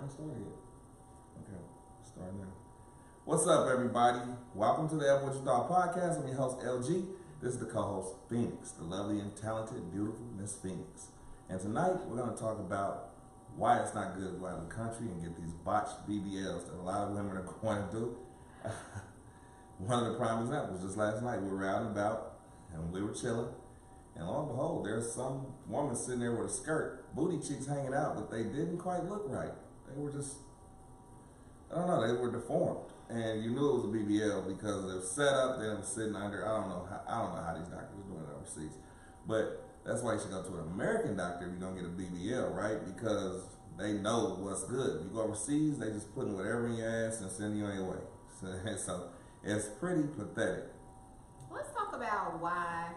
ain't started yet. Okay, start now. What's up, everybody? Welcome to the F What You Thought podcast. I'm your host, LG. This is the co-host, Phoenix, the lovely and talented, beautiful Miss Phoenix. And tonight, we're going to talk about why it's not good to go out of the country and get these botched BBLs that a lot of women are going to do. One of the prime examples, just last night, we were out and about, and we were chilling. And lo and behold, there's some woman sitting there with a skirt, booty cheeks hanging out, but they didn't quite look right. They were just, I don't know, they were deformed. And you knew it was a BBL because it was set up, then it was sitting under. I don't know how these doctors are doing it overseas. But that's why you should go to an American doctor if you're gonna get a BBL, right? Because they know what's good. You go overseas, they just putting whatever in your ass and sending you on your way. So it's pretty pathetic. Let's talk about why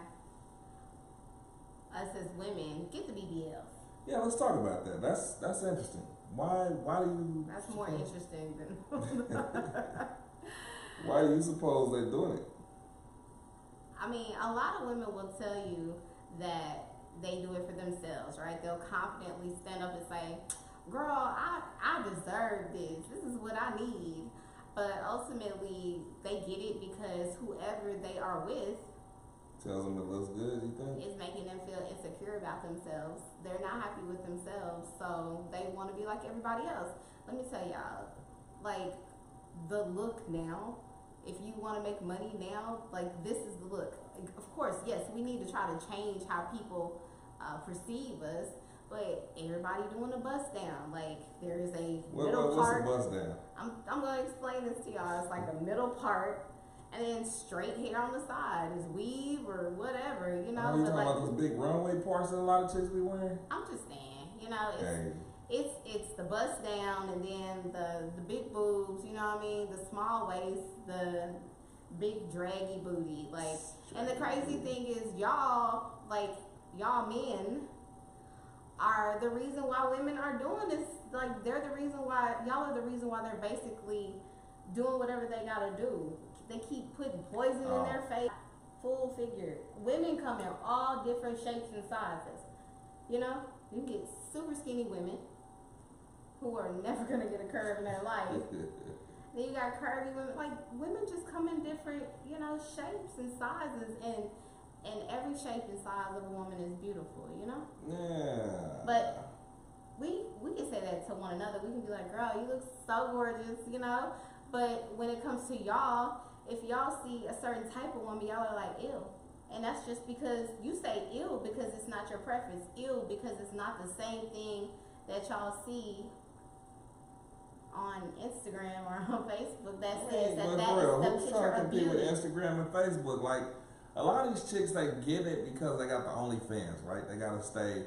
us as women get the BBLs. Yeah, let's talk about that. That's interesting. Why do you? That's more interesting than. Why do you suppose they're doing it? I mean, a lot of women will tell you that they do it for themselves, right? They'll confidently stand up and say, "Girl, I deserve this. This is what I need." But ultimately, they get it because whoever they are with tells them it looks good, you think? Is making them feel insecure about themselves. They're not happy with themselves, so they want to be like everybody else. Let me tell y'all, like, the look now, if you want to make money now, like, this is the look. Of course, yes, we need to try to change how people perceive us, but everybody doing a bust down. Like, there is a middle part. What's a bust down? I'm going to explain this to y'all. It's like a middle part, and then straight hair on the side is weave or whatever, you know. Are you talking about those big runway parts that a lot of chicks be wearing? I'm just saying, you know, it's the bust down and then the big boobs, you know what I mean, the small waist, the big draggy booty, like. And the crazy thing is, y'all men are the reason why women are doing this. Like, they're the reason why y'all are the reason why they're basically doing whatever they gotta do. They keep putting poison in their face. Full figure. Women come in all different shapes and sizes. You know, you get super skinny women who are never gonna get a curve in their life. Then you got curvy women. Like, women just come in different, you know, shapes and sizes, and every shape and size of a woman is beautiful. You know. Yeah. But we can say that to one another. We can be like, "Girl, you look so gorgeous," you know. But when it comes to y'all, if y'all see a certain type of woman, y'all are like, ew. And that's just because you say ew because it's not your preference. Ew because it's not the same thing that y'all see on Instagram or on Facebook that says that is the who's picture trying to of compete beauty. with Instagram and Facebook? Like, a lot of these chicks, they get it because they got the OnlyFans, right? They got to stay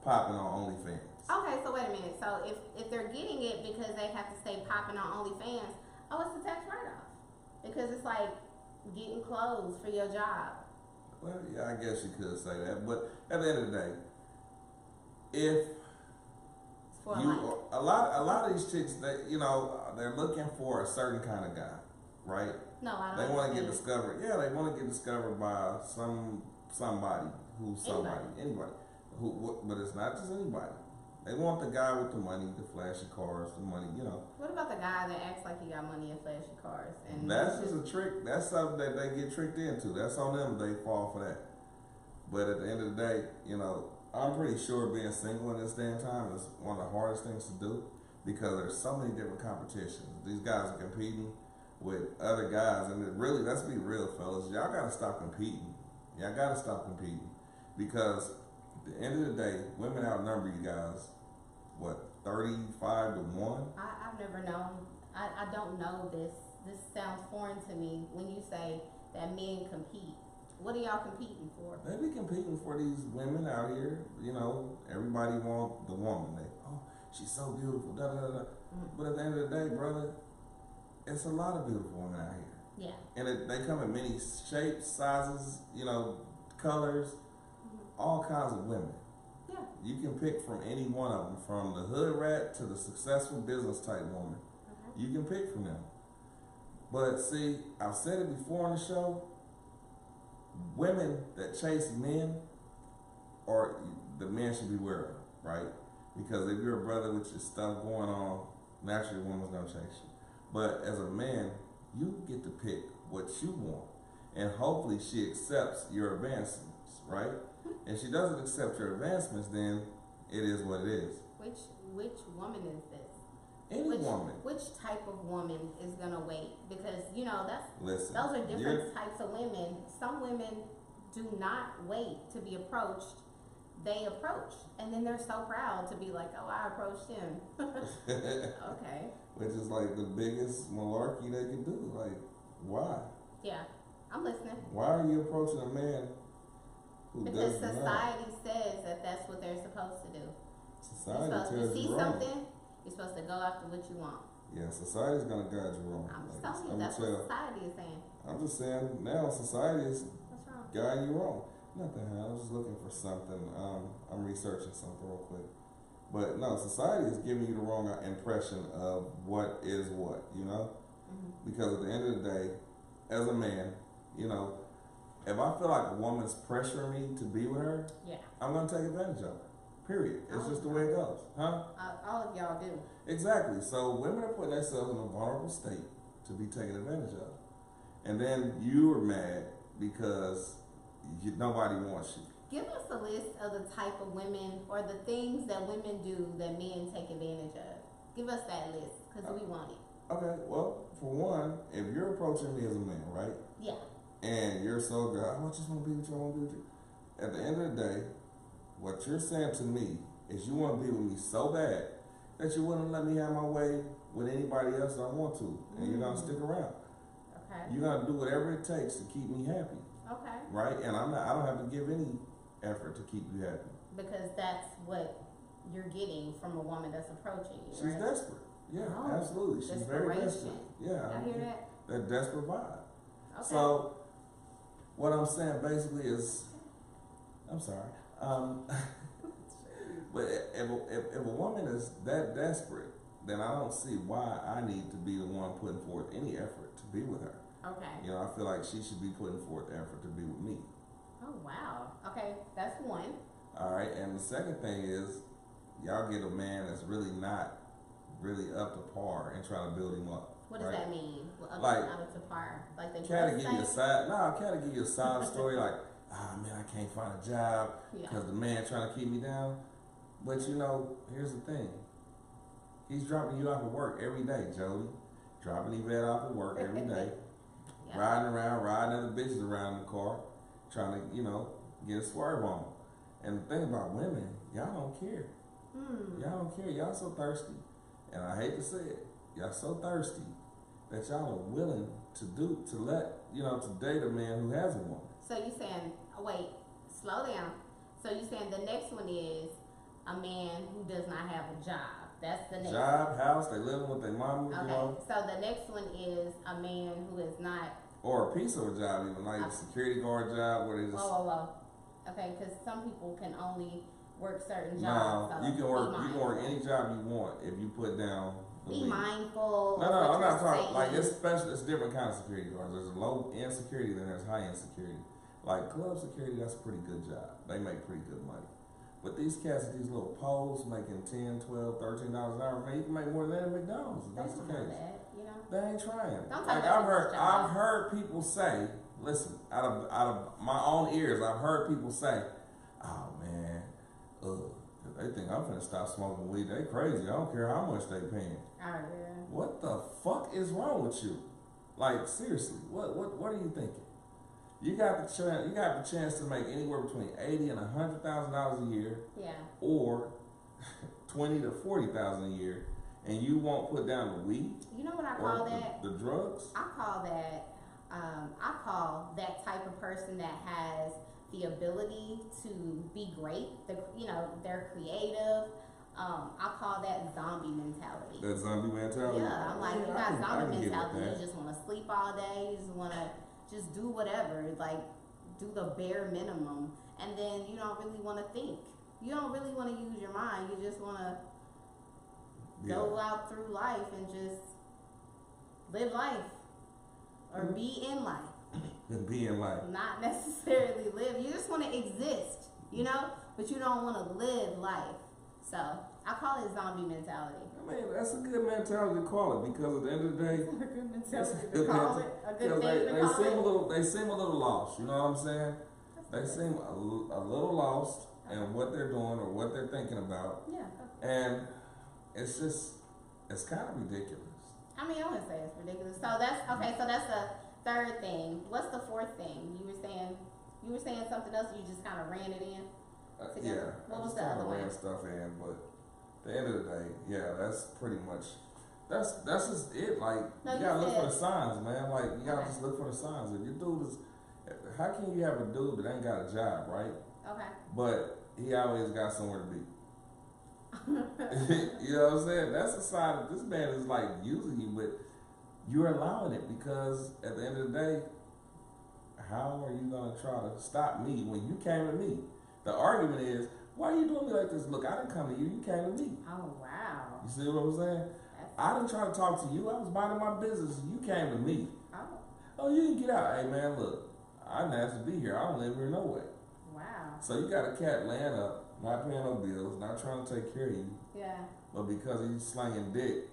popping on OnlyFans. Okay, so wait a minute. So if they're getting it because they have to stay popping on OnlyFans, oh, it's a tax write-off. Because it's like getting clothes for your job. Well, yeah, I guess you could say that. But at the end of the day, if a lot of these chicks, they're looking for a certain kind of guy, right? No, I don't. They want to get discovered. Yeah, they want to get discovered by somebody who's somebody, anybody. But it's not just anybody. They want the guy with the money, the flashy cars, the money, you know. What about the guy that acts like he got money and flashy cars? And that's just a trick. That's something that they get tricked into. That's on them. They fall for that. But at the end of the day, you know, I'm pretty sure being single in this damn time is one of the hardest things to do because there's so many different competitions. These guys are competing with other guys, and really, let's be real, fellas. Y'all gotta stop competing. Y'all gotta stop competing because at the end of the day, women outnumber you guys. What, 35 to 1? I've never known. I don't know this. This sounds foreign to me when you say that men compete. What are y'all competing for? They be competing for these women out here. You know, everybody want the woman. She's so beautiful, da da da da. Mm-hmm. But at the end of the day, brother, it's a lot of beautiful women out here. Yeah. And they come in many shapes, sizes, you know, colors, all kinds of women. Yeah. You can pick from any one of them, from the hood rat to the successful business type woman. Okay. You can pick from them. But see, I've said it before on the show, women that chase men, or the men should be wary of, right? Because if you're a brother with your stuff going on, Naturally, a woman's gonna chase you. But as a man, you get to pick what you want, and hopefully she accepts your advancements, right? If she doesn't accept your advancements, then it is what it is. Which woman is this? Any woman. Which type of woman is gonna wait? Because those Listen, are different types of women. Some women do not wait to be approached. They approach, and then they're so proud to be like, "Oh, I approached him." Okay. Which is like the biggest malarkey they can do. Like, why? Yeah, I'm listening. Why are you approaching a man who Because doesn't society says that that's what they're supposed to do. Society you're supposed tells to see you wrong. something, you're supposed to go after what you want. Yeah, society's gonna guide you wrong. I'm just telling you, that's what society is saying. I'm just saying now society is What's wrong? guiding you wrong. Nothing. I was just looking for something. I'm researching something real quick. But no, society is giving you the wrong impression of what is what, you know? Mm-hmm. Because at the end of the day, as a man, you know, if I feel like a woman's pressuring me to be with her, Yeah. I'm going to take advantage of her. Period. It's just the way it goes. Huh? All of y'all do. Exactly. So women are putting themselves in a vulnerable state to be taken advantage of. And then you are mad because nobody wants you. Give us a list of the type of women or the things that women do that men take advantage of. Give us that list because we want it. Okay, well, for one, if you're approaching me as a man, right? Yeah. And you're so good, I just want to be with you, I want to be with you. At the end of the day, what you're saying to me is you want to be with me so bad that you wouldn't let me have my way with anybody else I want to. And you're going to stick around. Okay. You're going to do whatever it takes to keep me happy. Okay. Right? And I don't have to give any effort to keep you happy. Because that's what you're getting from a woman that's approaching you. She's right? desperate. Yeah, Oh, absolutely. She's very desperate. Yeah. I hear that. That desperate vibe. Okay. So, what I'm saying basically is, I'm sorry. But if a woman is that desperate, then I don't see why I need to be the one putting forth any effort to be with her. Okay. You know, I feel like she should be putting forth effort to be with me. Oh, wow. Okay, that's one. All right, and the second thing is, y'all get a man that's really not really up to par and trying to build him up. What does that mean? Like, up to par? Like they Cat'll give you a side. No, Cat'll give you a side story like, man, I can't find a job because the man trying to keep me down. But you know, here's the thing. He's dropping you off at work every day, Jody. Dropping Yvette off at work every day. Riding other bitches around in the car, trying to, you know, get a swerve on them. And the thing about women, y'all don't care. Y'all don't care. Y'all so thirsty. And I hate to say it, y'all so thirsty that y'all are willing to date a man who has a woman. So you saying, wait, slow down. So you saying the next one is a man who does not have a job. That's the next job, house, they living with their mama, okay. You know. So the next one is a man who is not. Or a piece of a job, even like a security guard job where they just. Whoa. Okay, because some people can only work certain jobs. No, so you can work any job you want if you put down. Be mindful. No, I'm not talking like it's special. It's different kind of security guards. There's low end security, then there's high end security. Like club security, that's a pretty good job. They make pretty good money. But these cats at these little poles making $10, $12, $13 an hour, man, you can make more than that at McDonald's. If that's the case. They ain't trying. Like I've heard people say, listen, out of my own ears, I've heard people say, "Oh man, they think I'm finna stop smoking weed. They crazy. I don't care how much they paying." Oh yeah. What the fuck is wrong with you? Like seriously, what are you thinking? You got the chance to make anywhere between $80,000 and $100,000 a year. Yeah. Or $20,000 to $40,000 a year, and you won't put down the weed. You know what I call that? The drugs. I call that type of person that has the ability to be great. They're creative. I call that zombie mentality. That zombie mentality. Yeah, I'm like, you got zombie mentality. You just want to sleep all day. You just want to just do whatever, like do the bare minimum, and then you don't really want to think. You don't really want to use your mind. You just want to go out through life and just live life or be in life. Be in life. Not necessarily live. You just want to exist, but you don't want to live life. So I call it zombie mentality. I mean, that's a good mentality to call it because at the end of the day, a good mentality to call it. A good thing to call it. They seem a little lost. You know what I'm saying? They seem a little lost in what they're doing or what they're thinking about. Yeah. And it's kind of ridiculous. I mean, I wouldn't say it's ridiculous. So that's okay. So that's the third thing. What's the fourth thing? You were saying something else. You just kind of ran it in. Yeah. What was the other one? Ran stuff in, but at the end of the day, yeah, that's pretty much. That's just it. Like you gotta look for the signs, man. Like you gotta just look for the signs. If your dude is, how can you have a dude that ain't got a job, right? Okay. But he always got somewhere to be. You know what I'm saying? That's a sign that this man is like using you, but you're allowing it because at the end of the day, how are you gonna try to stop me when you came to me? The argument is, why are you doing me like this? Look, I didn't come to you, you came to me. Oh wow. You see what I'm saying? I didn't try to talk to you, I was minding my business, you came to me. Oh, you can get out. Hey man, look, I didn't ask to be here, I don't live here no way. Wow. So you got a cat laying up, not paying no bills, not trying to take care of you. Yeah. But because he's slanging dick,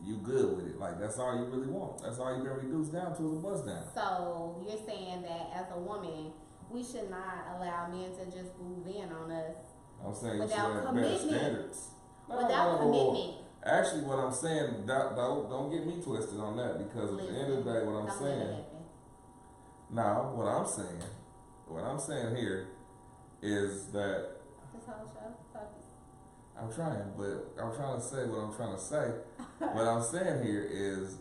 you good with it. Like, that's all you really want. That's all you can reduce down to is a bust down. So, you're saying that as a woman, we should not allow men to just move in on us. I'm saying you should without have better commitment. standards. Without commitment. Actually, what I'm saying, don't get me twisted on that because at the end of the day, what I'm saying. Now, what I'm saying here is that. This whole show? I'm trying, but I'm trying to say what I'm trying to say. What I'm saying here is,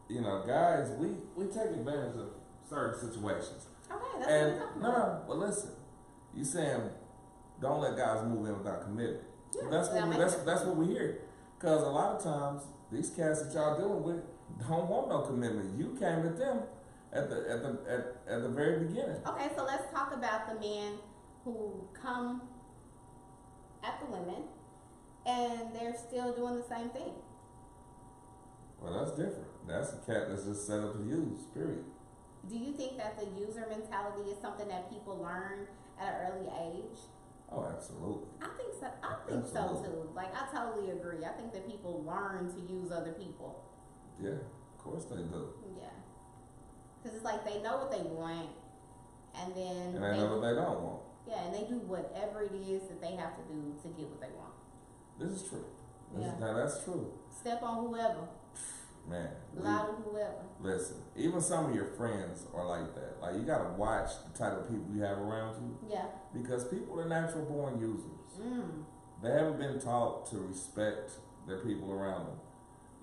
you know, guys, we take advantage of certain situations. Okay, that's and what no, but listen, you saying don't let guys move in without commitment. Yeah, that's what we hear. Because a lot of times these cats that y'all dealing with don't want no commitment. You came at them at the very beginning. Okay, so let's talk about the men who come at the women and they're still doing the same thing. Well, that's different. That's a cat that's just set up to use, period. Do you think that the user mentality is something that people learn at an early age? Oh, absolutely. I think so. I think so too. Like, I totally agree. I think that people learn to use other people. Yeah, of course they do. Yeah. Because it's like they know what they want, and then they know what they don't want. Yeah, and they do whatever it is that they have to do to get what they want. This is true. Now that's true. Step on whoever. Man. Lie to whoever. Listen, even some of your friends are like that. Like, you gotta watch the type of people you have around you. Yeah. Because people are natural born users. They haven't been taught to respect their people around them.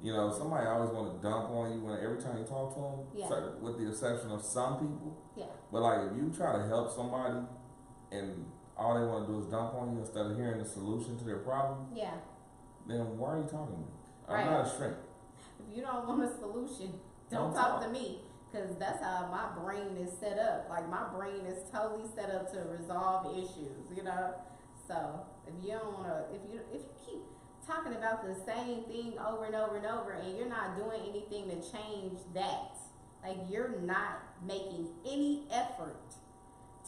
You know, somebody always want to dump on you every time you talk to them. Yeah. So, with the exception of some people. Yeah. But like, if you try to help somebody and all they want to do is dump on you instead of hearing the solution to their problem. Yeah. Then why are you talking to me? Right. I'm not a shrink. If you don't want a solution, don't talk to me. Because that's how my brain is set up. Like, my brain is totally set up to resolve issues, you know? So, if you don't want to, if you keep talking about the same thing over and over and over and you're not doing anything to change that, like, you're not making any effort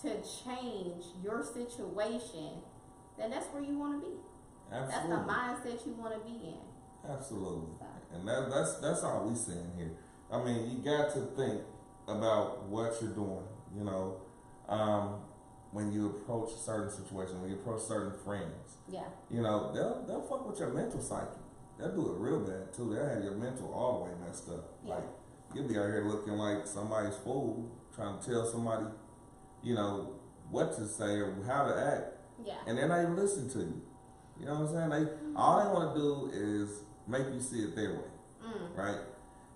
to change your situation, then that's where you want to be. Absolutely. That's the mindset you want to be in. Absolutely. And that's all we saying here. I mean, you got to think about what you're doing, you know, when you approach certain situations, when you approach certain friends. Yeah. You know, they'll fuck with your mental psyche. They'll do it real bad too. They'll have your mental all the way messed up. Yeah. Like, you'll be out here looking like somebody's fool, trying to tell somebody, you know, what to say or how to act. Yeah. And they're not even listening to you. You know what I'm saying? All they want to do is make you see it their way. Right?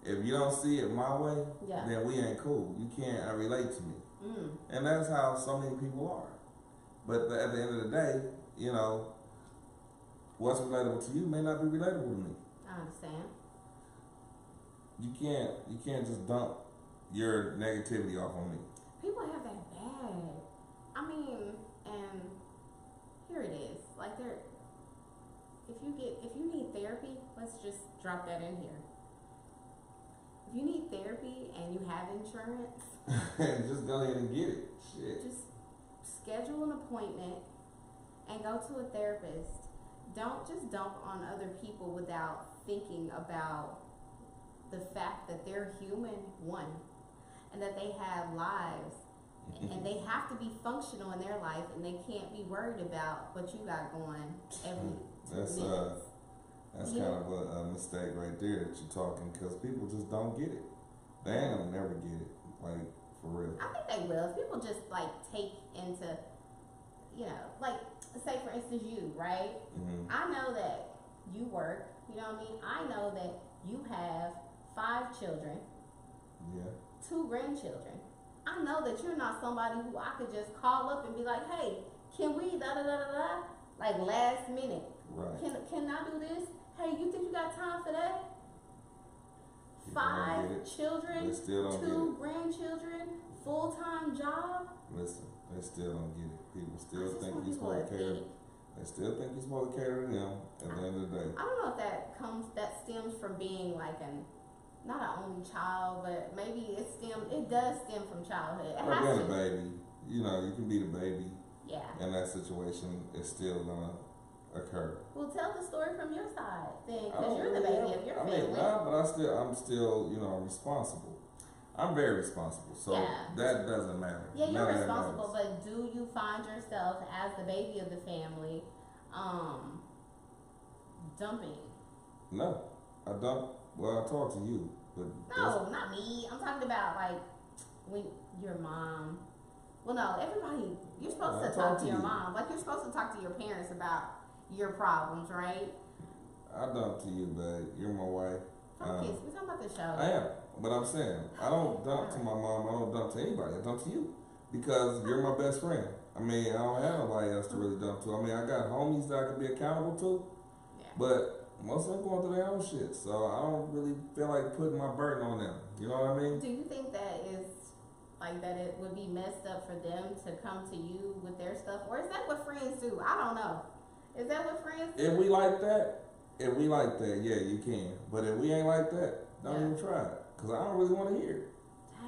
If you don't see it my way, then we ain't cool. You can't relate to me. And that's how so many people are. But at the end of the day, you know, what's relatable to you may not be relatable to me. I understand. You can't just dump your negativity off on me. People have that bad. I mean, and here it is. Like, if you need therapy, let's just drop that in here. If you need therapy and you have insurance, just go ahead and get it. Shit. Just schedule an appointment and go to a therapist don't just dump on other people without thinking about the fact that they're human, one, and that they have lives, and they have to be functional in their life, and they can't be worried about what you got going every 2 minutes. That's kind of a mistake right there that you're talking, because people just don't get it. They ain't gonna never get it, like, for real. I think they will. If people just, like, take into, you know, like, say for instance you, right? Mm-hmm. I know that you work, you know what I mean? I know that you have 5 children, Yeah. 2 grandchildren. I know that you're not somebody who I could just call up and be like, hey, can we da-da-da-da-da? Like, last minute. Right. Can I do this? Hey, you think you got time for that? People don't get 5 it. children, They still don't 2 grandchildren, full-time job. Listen, they still don't get it. People I still just think want you're people supposed to to cater. think. They still think you're supposed to cater to them at the end of the day. I don't know if that stems from being like not an only child, but maybe it does stem from childhood. It Or has being a to. baby. You know, you can be the baby. Yeah. In that situation, it's still gonna occur. Well, tell the story from your side then, I don't because you're the really baby have- of your I family. mean, nah, but I'm still, you know, responsible. I'm very responsible, so Yeah. that doesn't matter. Yeah, you're None of that responsible, matters. but do you find yourself as the baby of the family, dumping? No, I don't. Well, I talk to you, but No, not me. I'm talking about like when your mom. Well, no, everybody. You're supposed I to talk talk to to your you. mom. Like you're supposed to talk to your parents about your problems, right? I dump to you, babe. You're my wife. Focus. We're talking about the show. I am, but I'm saying I don't dump to my mom. I don't dump to anybody. I dump to you because you're my best friend. I mean, I don't have nobody else to really dump to. I mean, I got homies that I can be accountable to, Yeah. but most of them going through their own shit. So I don't really feel like putting my burden on them. You know what I mean? Do you think that is like that it would be messed up for them to come to you with their stuff, or is that what friends do? I don't know. Is that what friends do? If we like that, yeah, you can. But if we ain't like that, don't Yeah. even try it. Cause I don't really want to hear it.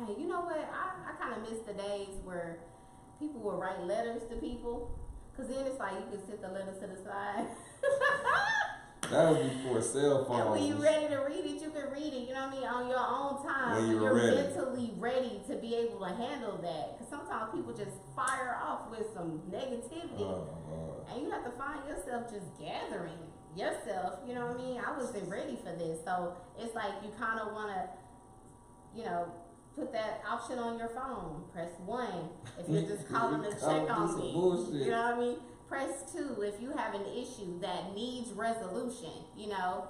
Hey, you know what? I kind of miss the days where people would write letters to people, cause then it's like you can sit the letter to the side. That was before cell phones. And when you're ready to read it, you can read it, you know what I mean, on your own time. When you were you're ready. mentally ready to be able to handle that. Because sometimes people just fire off with some negativity. Lord. And you have to find yourself just gathering yourself, you know what I mean? I wasn't ready for this. So it's like you kind of want to, you know, put that option on your phone. Press 1 if you're just calling to check on me. Bullshit. You know what I mean? Press 2 if you have an issue that needs resolution, you know.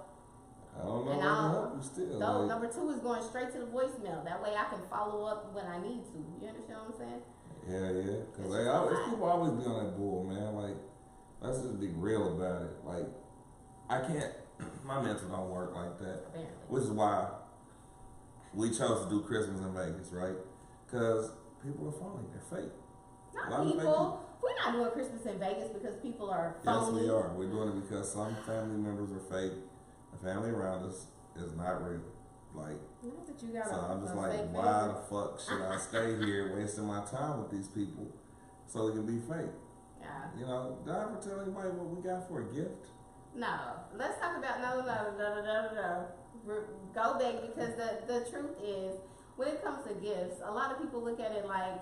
I don't know And how to I'll- help you still. So like, number 2 is going straight to the voicemail. That way I can follow up when I need to. You understand what I'm saying? yeah. Cause It's like, just a lot. people always be on that bull, man. Like, let's just be real about it. Like, I can't. My mental don't work like that. Apparently. Which is why we chose to do Christmas in Vegas, right? Cause people are phony. They're fake. A lot Not of fake people. We're not doing Christmas in Vegas because people are Yes, phony. we are. We're doing it because some family members are fake. The family around us is not real. Like, Not that you got so I'm just a like, fake why baby. the fuck should I stay here wasting my time with these people so it can be fake? Yeah. You know, did I ever tell anybody what we got for a gift? No. Let's talk about no. Go back because the truth is when it comes to gifts, a lot of people look at it like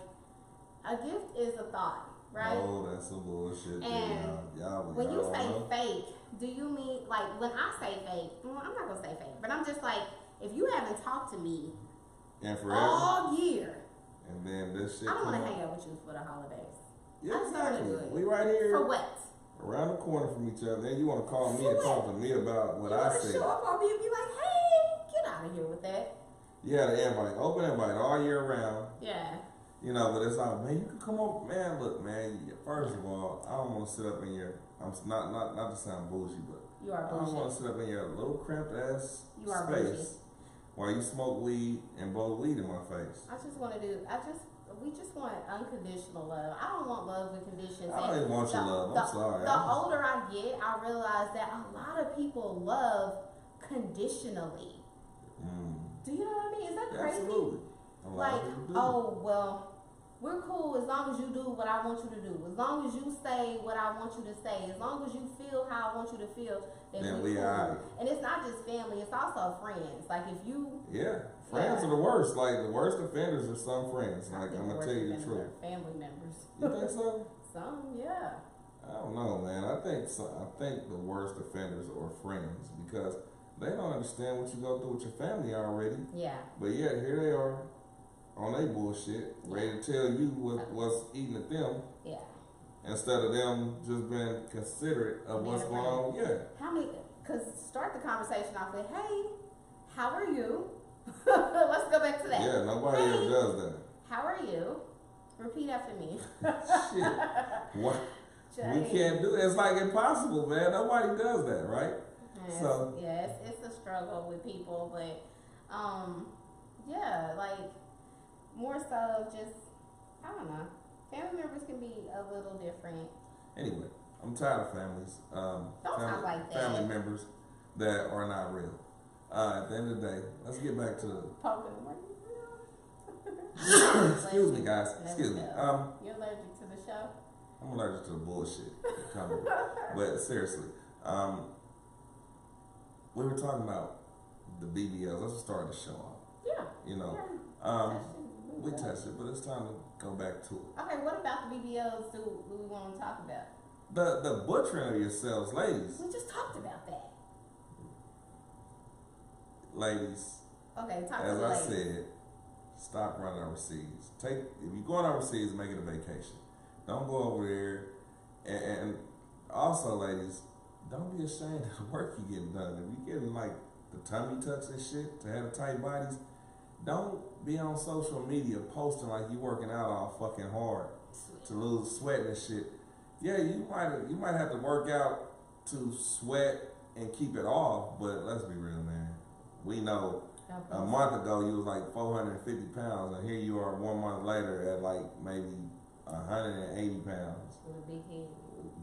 a gift is a thought, right? Oh, that's some bullshit. And y'all when you say know. fake, do you mean like when I say fake? Well, I'm not gonna say fake, but I'm just like if you haven't talked to me And forever. all year, And then this shit. I don't want come to up. hang out with you for the holidays. Yeah, I just wanna exactly. do it. We right here. For what? Around the corner from each other. Then you want to call me For and what? talk to me about what You I wanna say. show up on me and be like, hey, get out of here with that. Yeah, the invite, open invite all year round. Yeah. You know, but it's like, man, you can come over, man. Look, man. First of all, I don't want to sit up in your. I'm not to sound bougie, but You are I don't want bullshit. to sit up in your little cramped ass You are space bullshit. while you smoke weed and blow weed in my face. We just want unconditional love. I don't want love with conditions. I don't even want your love. I'm sorry. The older I get, I realize that a lot of people love conditionally. Do you know what I mean? Is that crazy? Absolutely. A lot Like, of people do. oh, well, we're cool as long as you do what I want you to do. As long as you say what I want you to say. As long as you feel how I want you to feel, then we cool. Right. And it's not just family, it's also friends. Like if you friends are the worst. Like the worst offenders are some friends. Like I'm gonna tell you the truth. Family members. You think so? Some, yeah. I don't know, man. I think the worst offenders are friends because they don't understand what you go through with your family already. Yeah. But yet here they are on their bullshit, ready to tell you what's eating at them. Yeah. Instead of them just being considerate of what's going on. Yeah. How many? Because start the conversation off with, "Hey, how are you?" Let's go back to that. Yeah, nobody ever does that. How are you? Repeat after me. Shit. What? We can't do it. It's like impossible, man. Nobody does that, right? Yeah, so it's a struggle with people, but like more so just I don't know. Family members can be a little different. Anyway, I'm tired of families. Don't talk like that. Family members that are not real. At the end of the day, let's get back to poking Excuse me, guys. Excuse me. You're allergic to the show? I'm allergic to the bullshit. But seriously, we were talking about the BBLs. Let's start the show off. Yeah. You know, we tested, but it's time to go back to it. Okay, what about the BBLs do we want to talk about? The butchering of yourselves, ladies. We just talked about that. Ladies. Okay, talk as to I ladies. said, stop running overseas. If you're going overseas, make it a vacation. Don't go over there. And also, ladies, don't be ashamed of the work you're getting done. If you're getting like the tummy tucks and shit to have the tight bodies, don't be on social media posting like you working out all fucking hard to lose sweat and shit. Yeah, you might have to work out to sweat and keep it off, but let's be real, man. We know a month ago you was like 450 pounds, and here you are 1 month later at like maybe 180 pounds. With a big head.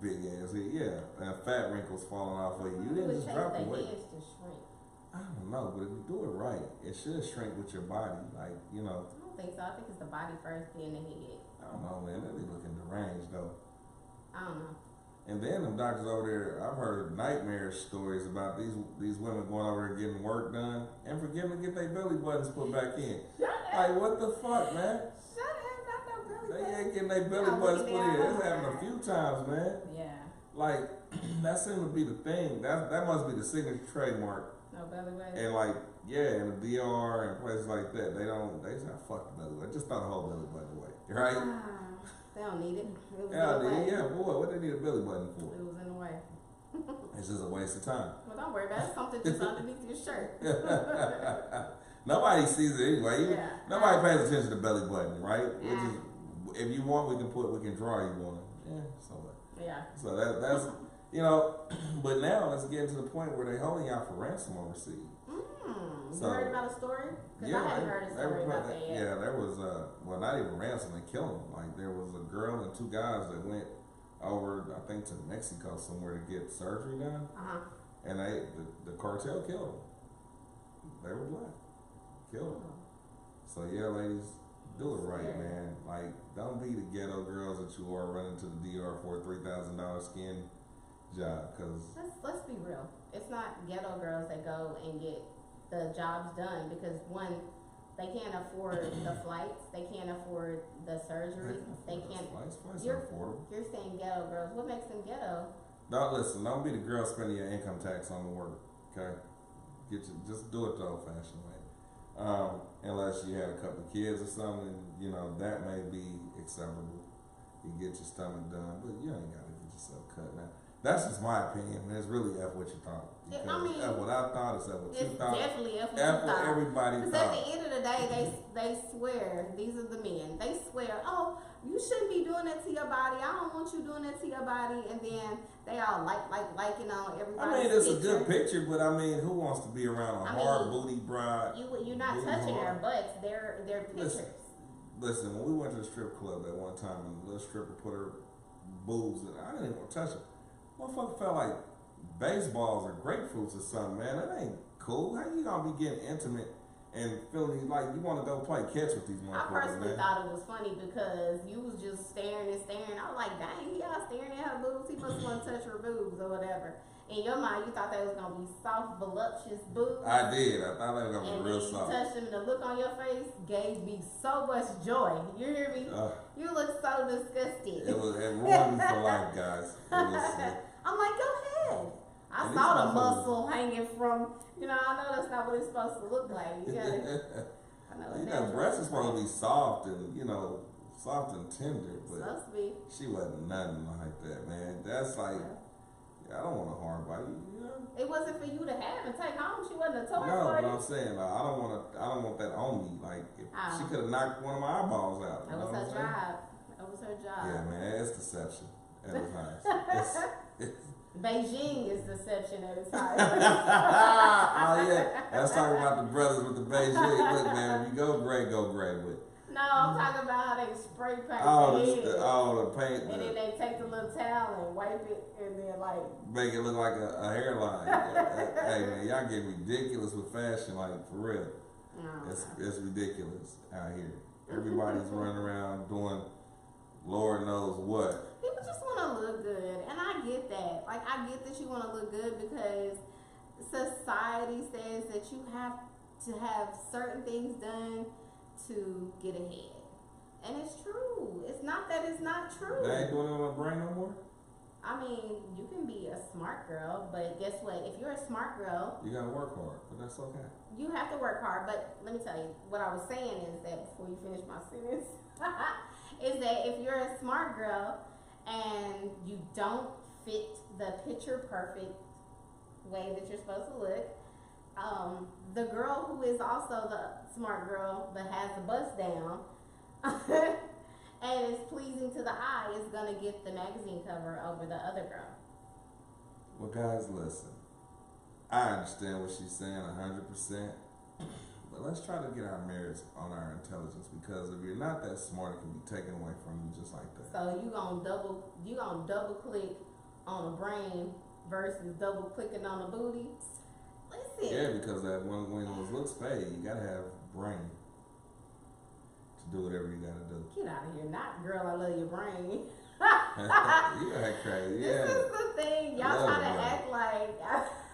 Big ass head, yeah. And fat wrinkles falling off of you. You didn't just drop the weight. To shrink. I don't know, but if you do it right, it should shrink with your body. Like, you know. I don't think so. I think it's the body first, then the head. I don't know, man. They be looking deranged, though. I don't know. And then them doctors over there, I've heard nightmare stories about these women going over there getting work done and forgetting to get their belly buttons put back in. Like, what the fuck, man? Shut up, not no belly They button. ain't getting their belly buttons put in. It's happened a few times, man. Yeah. Like, that seems to be the thing. That must be the signature trademark. No belly button. And like, yeah, in the DR and places like that, they say, fuck the belly button. Just throw the whole belly button away. Right? They don't need it. Yeah, boy, what they need a belly button for? It was in the way. It's just a waste of time. Well, don't worry about it. It's something just underneath your shirt. Nobody sees it anyway. Nobody pays attention to belly button, right? Yeah. If you want, we can draw you one. Yeah, so what? Yeah. So that's you know, but now let's get to the point where they're holding out for ransom overseas. So, you heard about a story? Because I hadn't heard a story about that yet. Yeah, there was well, not even ransom, they killed them. Like, there was a girl and 2 guys that went over, I think, to Mexico somewhere to get surgery done. And the cartel killed them. They were black. Killed them. So yeah, ladies, do it right, man. Like, don't be the ghetto girls that you are running to the DR for a $3,000 skin job. Cause let's be real. It's not ghetto girls that go and get the jobs done because one, they can't afford the flights, they can't afford the surgery, they can't. Flights you're are affordable. You're saying ghetto girls. What makes them ghetto? Don't be the girl spending your income tax on the work. Okay, just do it the old-fashioned way. Unless you had a couple of kids or something, you know, that may be acceptable. You get your stomach done, but you ain't gotta get yourself cut now. That's just my opinion, and it's really F what you thought. Because F what I thought is F what you thought. It's definitely F what you thought. F what everybody thought. Because at the end of the day, they swear, these are the men, they swear, oh, you shouldn't be doing that to your body. I don't want you doing that to your body. And then they all liking on everybody's I mean, it's a good picture, but I mean, who wants to be around a hard booty bride? You're not touching their butts. They're pictures. Listen, when we went to the strip club that one time and the little stripper put her boobs in, I didn't even want to touch her. Motherfucker felt like baseballs or grapefruits or something, man. That ain't cool. How you gonna be getting intimate and feeling like you want to go play catch with these motherfuckers. I personally man. thought it was funny because you was just staring and staring. I was like, dang, he out staring at her boobs. He must want to touch her boobs or whatever. In your mind, you thought that was gonna be soft, voluptuous boobs. I did. I thought that was gonna be real soft. And when you touched them, and the look on your face gave me so much joy. You hear me? You look so disgusted. It ruined me for life, guys. I'm like, go ahead. I saw the muscle hanging from. You know, I know that's not what it's supposed to look like. You gotta. I know. Breasts are supposed to be soft and soft and tender, but supposed to be. She wasn't nothing like that, man. That's like. I don't want a hard body, It wasn't for you to have and take home. She wasn't a toy no, for but you. I'm saying I don't want that on me. Like if she could have knocked one of my eyeballs out. That was her job. That was her job. Yeah, man, it's deception at its highest. Beijing is deception at its highest. Oh yeah, let's talk about the brothers with the Beijing. Look, man, if you go gray with. No, I'm talking about how they spray paint the paint. And then they take the little towel and wipe it and then make it look like a hairline. Hey man, y'all get ridiculous with fashion, like for real. No. It's ridiculous out here. Everybody's running around doing Lord knows what. People just want to look good, and I get that. Like I get that you want to look good because society says that you have to have certain things done to get ahead. And it's true. It's not that it's not true. They ain't doing it on my brain no more? I mean, you can be a smart girl, but guess what? If you're a smart girl, you gotta work hard, but that's okay. You have to work hard, but let me tell you, what I was saying is that before you finish my sentence, is that if you're a smart girl and you don't fit the picture perfect way that you're supposed to look, the girl who is also the smart girl but has the bust down and is pleasing to the eye is gonna get the magazine cover over the other girl. Well, guys, listen. I understand what she's saying 100%, but let's try to get our merits on our intelligence, because if you're not that smart, it can be taken away from you just like that. So you gonna double click on a brain versus double clicking on a booty? Listen. Yeah, because when those looks fade, you gotta have brain to do whatever you gotta do. Get out of here, not girl. I love your brain. You act crazy. Yeah. This is the thing. Y'all try to act like.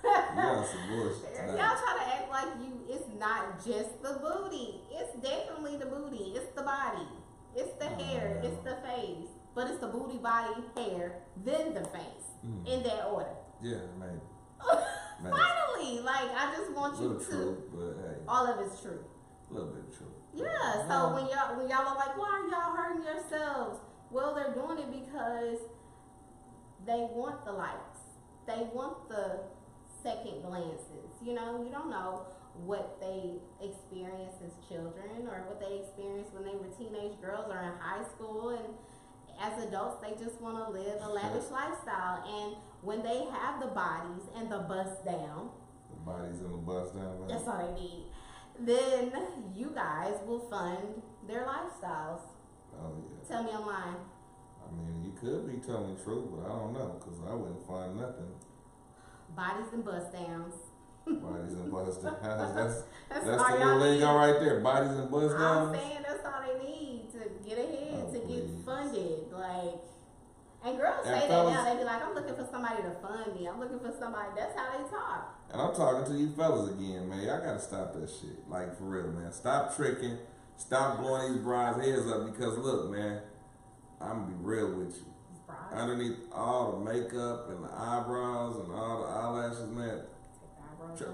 You got some bullshit tonight. Y'all try to act like it's not just the booty. It's definitely the booty. It's the body. It's the hair. It's the face. But it's the booty, body, hair, then the face. In that order. Yeah, maybe. Finally, I just want you to. True, but hey. All of it's true. A little bit true. Yeah. So when y'all are like, why are y'all hurting yourselves? Well, they're doing it because they want the likes. They want the second glances. You don't know what they experience as children or what they experience when they were teenage girls or in high school, and as adults they just want to live a lavish lifestyle. And when they have the bodies and the bust down, that's all they need, then you guys will fund their lifestyles. Oh yeah. Tell me I'm lying. I mean, you could be telling the truth, but I don't know, because I wouldn't find nothing. Bodies and bust downs. Bodies and bust downs. That's the new lingo right there. Bodies and bust downs. I'm saying that's all they need to get ahead, to get funded. And girls say that now. They be like, I'm looking for somebody to fund me. I'm looking for somebody. That's how they talk. And I'm talking to you fellas again, man. Y'all gotta stop that shit. For real, man. Stop tricking. Stop blowing these brides' heads up, because look, man, I'm gonna be real with you. Underneath all the makeup and the eyebrows and all the eyelashes, man,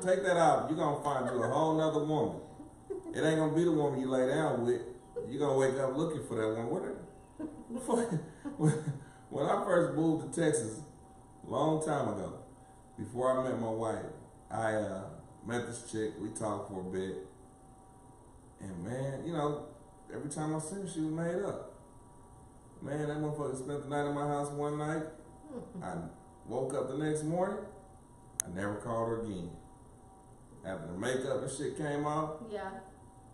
take that out. You're gonna find you a whole nother woman. It ain't gonna be the woman you lay down with. You're gonna wake up looking for that one. When I first moved to Texas, a long time ago, before I met my wife, I met this chick. We talked for a bit. And man, every time I seen her, she was made up. Man, that motherfucker spent the night in my house one night. I woke up the next morning. I never called her again. After the makeup and shit came off. Yeah.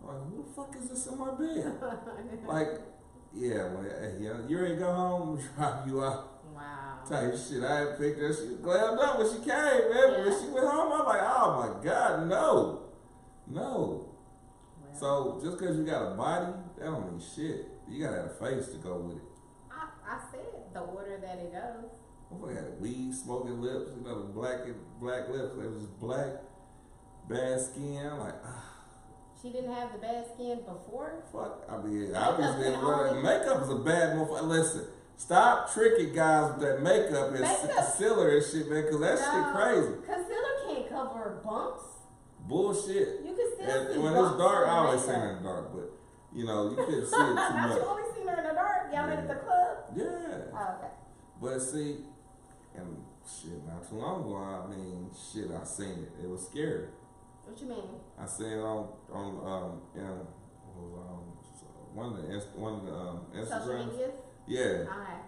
I'm like, who the fuck is this in my bed? You ready to go home? Drop you out. Wow. Type shit. I had picked her. She was glammed up when she came, man. Yeah. When she went home, I'm like, oh my God, no. So just because you got a body, that don't mean shit. You gotta have a face to go with it. I said the order that it goes. Motherfucker had weed smoking lips, you know, the black lips. They was just black, bad skin. I'm like, She didn't have the bad skin before? fuck. I mean, obviously, makeup is a bad motherfucker. Listen, stop tricking guys with that makeup and concealer and shit, man, because that shit crazy. Concealer can't cover bumps. Bullshit. You can still see when it's dark, I always see her in the dark, but, you know, you couldn't see it too much. You only seen her in the dark? Y'all met at the club? Yeah. Oh, okay. But see, and shit, not too long ago, I mean, shit, I seen it. It was scary. What you mean? I seen it on one of the Instagrams. Social media? Yeah. Alright.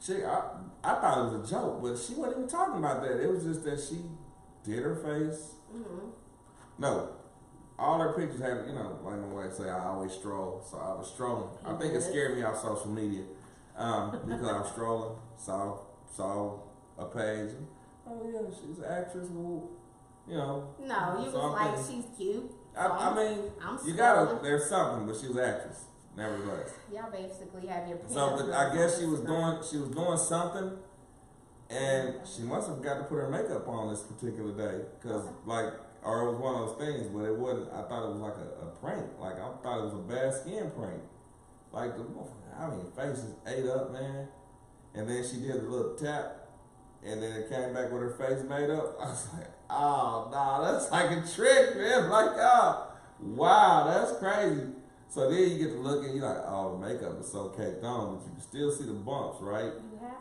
Chick, I thought it was a joke, but she wasn't even talking about that. It was just that she did her face. Mm-hmm. No, all her pictures had, you know, like my wife say, I always stroll. So I was strolling. I think it scared me off social media because I was strolling, saw a page. And, oh yeah, she's an actress. Who, you know. No, you was like, she's cute. I mean, I'm you gotta. There's something, but she was an actress. Nevertheless. Y'all basically have your. So I guess she was doing something, and she must have got to put her makeup on this particular day, cause like. Or it was one of those things, but it wasn't. I thought it was like a prank. Like I thought it was a bad skin prank. Like faces ate up, man. And then she did a little tap, and then it came back with her face made up. I was like, oh no, that's like a trick, man. Like, oh wow, that's crazy. So then you get to look and you're like, oh, the makeup is so caked on, but you can still see the bumps, right?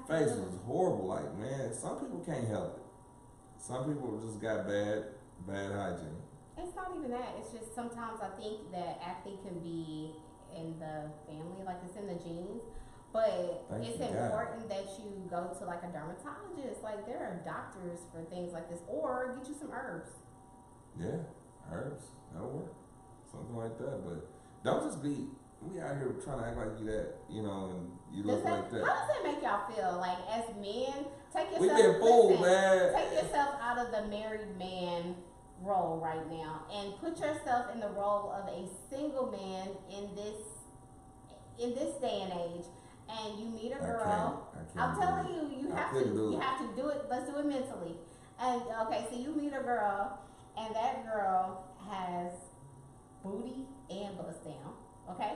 Face was horrible. Like, man, some people can't help it. Some people just got bad hygiene. It's not even that. It's just sometimes I think that acne can be in the family, like it's in the genes. But it's important that you go to like a dermatologist. Like there are doctors for things like this, or get you some herbs. Yeah, herbs. That'll work. Something like that. But don't just be we out here trying to act like you that, you know, and you look like that. How does that make y'all feel? Like as men, take yourself. We been fooled, man. Take yourself out of the married man role right now and put yourself in the role of a single man in this day and age, and you meet a girl. I'm telling you, you have to do it. Let's do it mentally. And okay, so you meet a girl, and that girl has booty and bust down. Okay.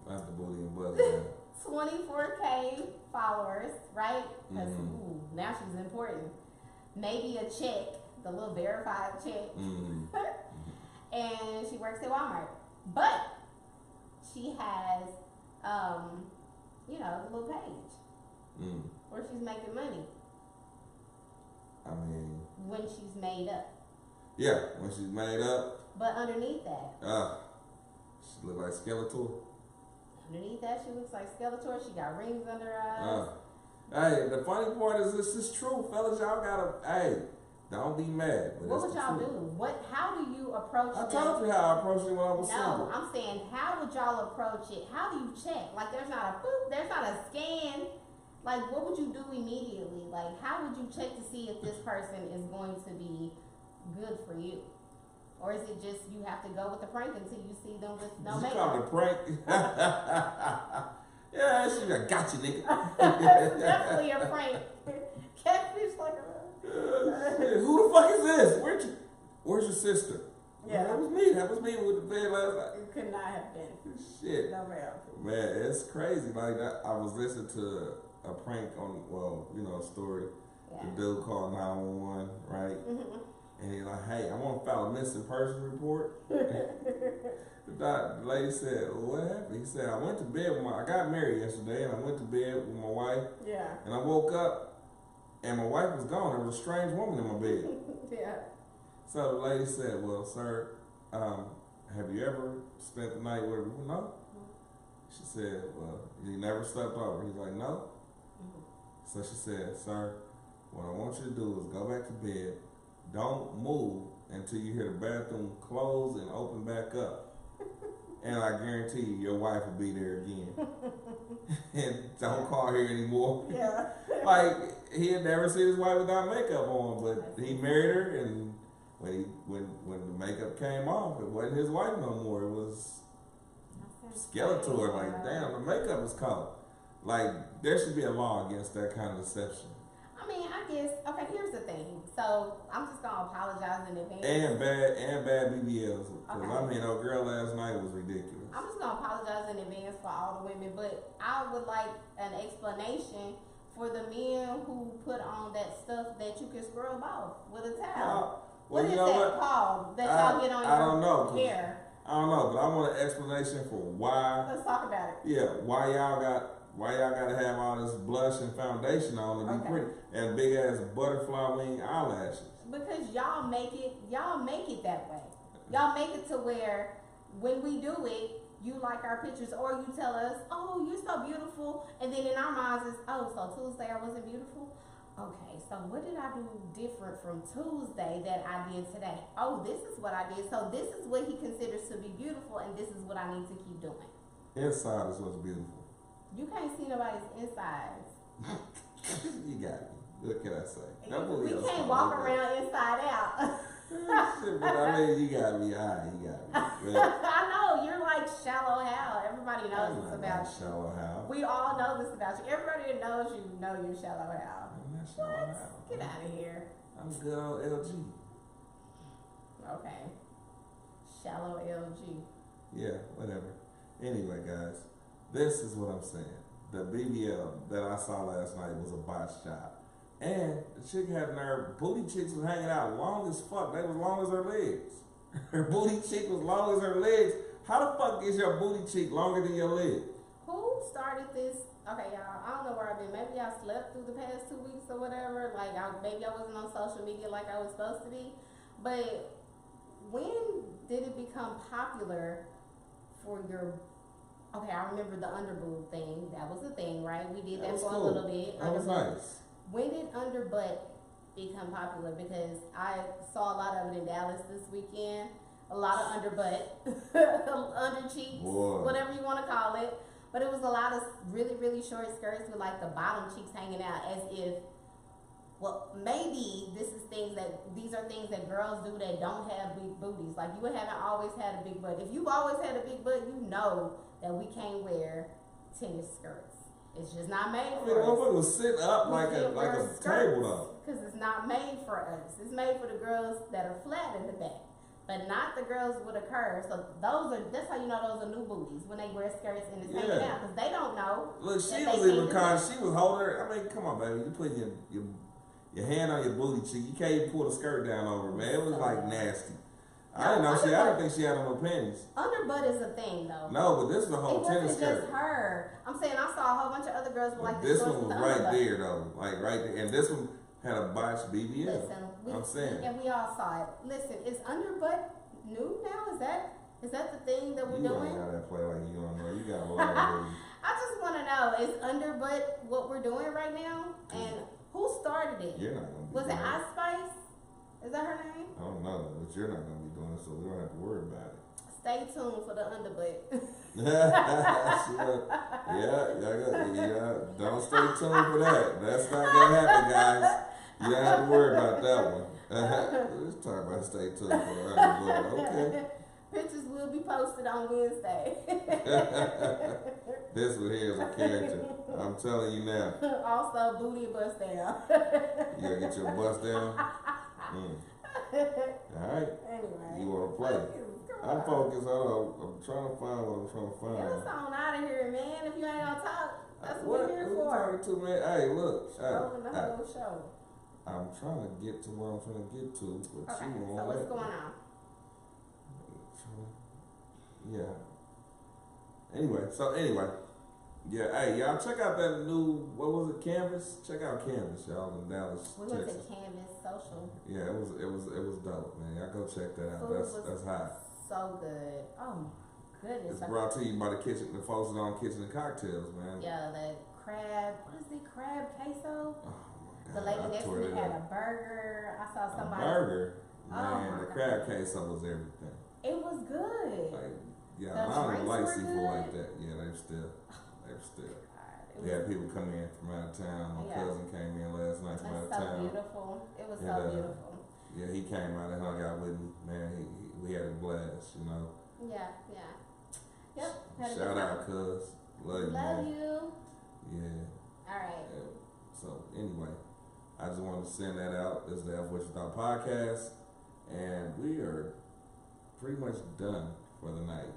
That's the booty and bust down. 24K followers, right? Because now she's important. Maybe a check. The little verified check. And she works at Walmart. But she has, the little page where she's making money. I mean. When she's made up. Yeah, when she's made up. But underneath that. She look like Skeletor. Underneath that, she looks like Skeletor. She got rings under her eyes. Hey, the funny part is this is true, fellas. Y'all gotta, don't be mad. But what would y'all do? How do you approach it? I told you how I approached it when I was single. No, I'm saying, how would y'all approach it? How do you check? Like, there's not a boop, there's not a scan. Like, what would you do immediately? Like, how would you check to see if this person is going to be good for you? Or is it just you have to go with the prank until you see them with no makeup? You call it a prank? Yeah, she got you, nigga. It's definitely a prank. Catfish like a... Who the fuck is this? Where's your sister? Yeah. That was me with the bed last night. It could not have been. Shit. No, man, it's crazy. Like, I was listening to a prank on, a story. Yeah. The dude called 911, right? And he's like, hey, I want to file a missing person report. The lady said, well, what happened? He said, I went to bed I got married yesterday, and I went to bed with my wife. Yeah. And I woke up, and my wife was gone. There was a strange woman in my bed. Yeah. So the lady said, well, sir, have you ever spent the night with her? No. She said, well, you never slept over? He's like, no. So she said, sir, what I want you to do is go back to bed. Don't move until you hear the bathroom close and open back up. And I guarantee you, your wife will be there again. And don't call her anymore. Yeah. Like, he had never seen his wife without makeup on, but he married her, and when the makeup came off, it wasn't his wife no more. It was Skeletor. Like, damn, the makeup is cold. Like, there should be a law against that kind of deception. I mean, I guess, okay, here's the thing. So, I'm just gonna apologize in advance. And bad BBLs. Because, okay. I mean, old girl last night was ridiculous. I'm just gonna apologize in advance for all the women, but I would like an explanation for the men who put on that stuff that you can scrub off with a towel. What is that called that y'all get on your hair? I don't know, but I want an explanation for why. Let's talk about it. Yeah, why y'all gotta have all this blush and foundation on to be pretty and big ass butterfly wing eyelashes? Because y'all make it that way. Y'all make it to where when we do it, you like our pictures, or you tell us, oh, you're so beautiful, and then in our minds is, oh, so Tuesday I wasn't beautiful? Okay, so what did I do different from Tuesday that I did today? Oh, this is what I did. So this is what he considers to be beautiful, and this is what I need to keep doing. Inside is what's beautiful. You can't see nobody's insides. You got me. What can I say? We can't walk around inside out. Shit, but I mean, you got me. You got me. I know, you're like Shallow Hal. Everybody knows this about you. Shallow Hal. We all know this about you. Everybody that knows you know you're Shallow Hal. I'm not Shallow Hal. Get out of here. I'm good old LG. Okay. Shallow LG. Yeah, whatever. Anyway, guys, this is what I'm saying. The BBL that I saw last night was a botch job. And the chick had nerve. Booty cheeks was hanging out long as fuck. They was long as her legs. Her booty cheek was long as her legs. How the fuck is your booty cheek longer than your leg? Who started this? Okay, y'all, I don't know where I've been. Maybe I slept through the past 2 weeks or whatever. Like, maybe I wasn't on social media like I was supposed to be. But when did it become popular for your... Okay, I remember the underboob thing. That was a thing, right? We did that for a little bit. That was nice. When did underbutt become popular? Because I saw a lot of it in Dallas this weekend. A lot of underbutt, under cheeks, whatever you want to call it. But it was a lot of really, really short skirts with like the bottom cheeks hanging out, as if, well, maybe these are things that girls do that don't have big booties. Like, you haven't always had a big butt. If you've always had a big butt, you know that we can't wear tennis skirts. It's just not made for us. Motherfucker was sitting up like a table though. Because it's not made for us. It's made for the girls that are flat in the back, but not the girls with a curve. So that's how you know those are new booties, when they wear skirts and it's hanging out, because they don't know. Look, she was holding her. I mean, come on, baby. You put your hand on your booty cheek. You can't even pull the skirt down over, man. It was like nasty. I don't think she had on no panties. Underbutt is a thing, though. No, but this was a whole tennis skirt. It wasn't just her. I'm saying I saw a whole bunch of other girls with like this one was right there, though. Like right there. And this one had a botched BBL. Listen, I'm saying. And we all saw it. Listen, is underbutt new now? Is that the thing that we're doing? You gotta play like you don't know. You got a lot of I just want to know, is underbutt what we're doing right now? And who started it? You're not gonna be Was it Ice Spice? Is that her name? I don't know, but you're not going to be doing it, so we don't have to worry about it. Stay tuned for the underbutt. Don't stay tuned for that. That's not going to happen, guys. You don't have to worry about that one. Let's talk about stay tuned for the underbutt. Okay. Pictures will be posted on Wednesday. This one here is a character. I'm telling you now. Also, booty and bust down. You going to get your bust down? Alright. Anyway. You want to play? I'm focused. I'm trying to find what I'm trying to find. Get us on out of here, man. If you ain't gonna talk, that's what we're here for. Talking to, man? Hey, look. The whole show. I'm trying to get to where I'm trying to get to, but okay, you won't. So what's going on? Yeah. Anyway. Yeah, hey, y'all check out that new, what was it, Canvas? Check out Canvas, y'all, in Dallas, we went to Canvas Social. Yeah, it was dope, man. Y'all go check that out. That's hot. So good. Oh my goodness. It's brought to you by the folks on Kitchen and Cocktails, man. Yeah, the crab, what is the crab queso? Oh my God. The lady next to me had a burger. I saw somebody. A burger? Man, the crab queso was everything. It was good. I don't even like seafood like that. Yeah, they're still. We had people come in from out of town. My cousin came in last night from out of town. Beautiful. It was so beautiful. Yeah, he came out and hung out with me. Man, we had a blast, you know. Yeah. Yep. Shout out, cuz. Love you, Love man. you. Yeah. All right. Yeah. So anyway, I just wanted to send that out. This is the F What You Thought podcast, and we are pretty much done for the night.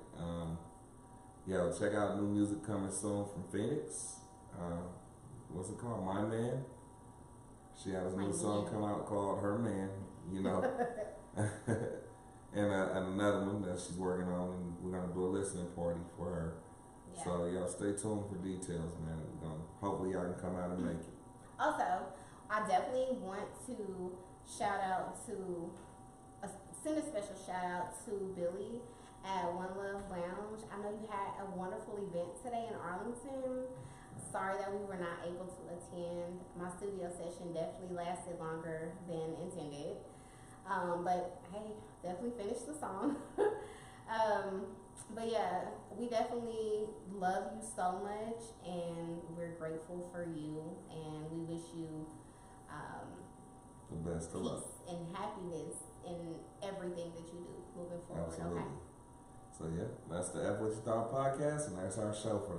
Check out new music coming soon from Phoenix. What's it called? My Man. She has a new song come out called Her Man. You know. And another one that she's working on, and we're gonna do a listening party for her. Yeah. So y'all stay tuned for details, man. Hopefully y'all can come out and make it. Also, I definitely want to send a special shout out to Billy at One Love Lounge. I know you had a wonderful event today in Arlington. Sorry that we were not able to attend. My studio session definitely lasted longer than intended. But hey, definitely finished the song. But yeah, we definitely love you so much, and we're grateful for you, and we wish you the best of luck, peace and happiness in everything that you do moving forward. Absolutely. Okay. So yeah, that's the F What You Thought podcast, and that's our show for